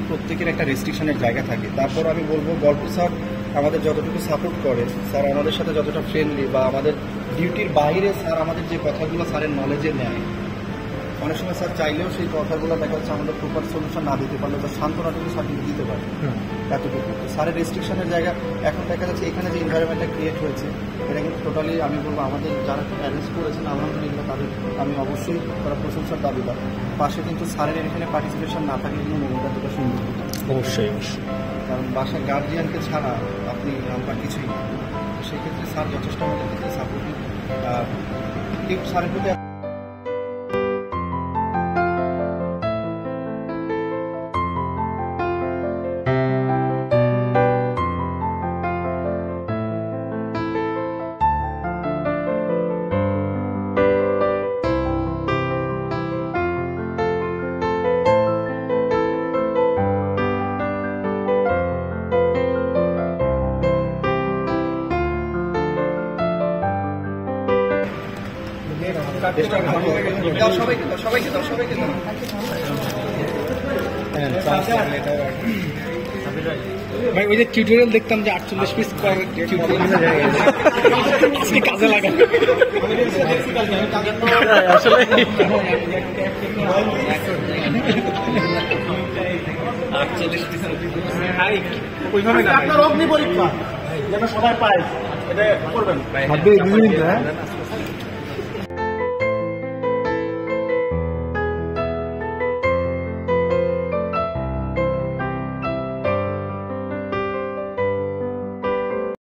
প্রত্যেকের একটা রেস্ট্রিকশনের জায়গা থাকে। তারপর আমি বলবো গল্প স্যার আমাদের যতটুকু সাপোর্ট করে, স্যার আমাদের সাথে যতটা ফ্রেন্ডলি, বা আমাদের ডিউটির বাইরে স্যার আমাদের যে কথাগুলো স্যারের নলেজে নেয়, অনেক সময় স্যার চাইলেও সেই কথাগুলো দেখা যাচ্ছে আমাদের প্রপার সলিউশন না দিতে পারলে বা সান্ত্বনাটুকু স্যার কিন্তু দিতে পারে এতটুকু। স্যারের রেস্ট্রিকশনের জায়গা এখন দেখা যাচ্ছে এখানে যে এনভায়রনমেন্টটা ক্রিয়েট হয়েছে এটা কিন্তু টোটালি আমি বলবো আমাদের যারা অ্যারেঞ্জ করেছেন আলহামদুলিল্লাহ তাদের আমি অবশ্যই তারা প্রশংসার দাবিদার। পাশে কিন্তু স্যারের এখানে পার্টিসিপেশন না থাকলে কিন্তু মুভিটা দুটো সুন্দর হতো অবশ্যই, কারণ বাসার গার্জিয়ানকে ছাড়া আপনি আমরা কিছুই না। সেক্ষেত্রে স্যার যথেষ্ট আমাদের ক্ষেত্রে সাপোর্টিভ। স্যারের প্রতি ভাই ওই যে টিউটোরিয়াল দেখতাম যে 48 পিস কাজে লাগা আসলে আপনার অগ্নি পরীক্ষা যেন সবাই পায়, এটা করবেন।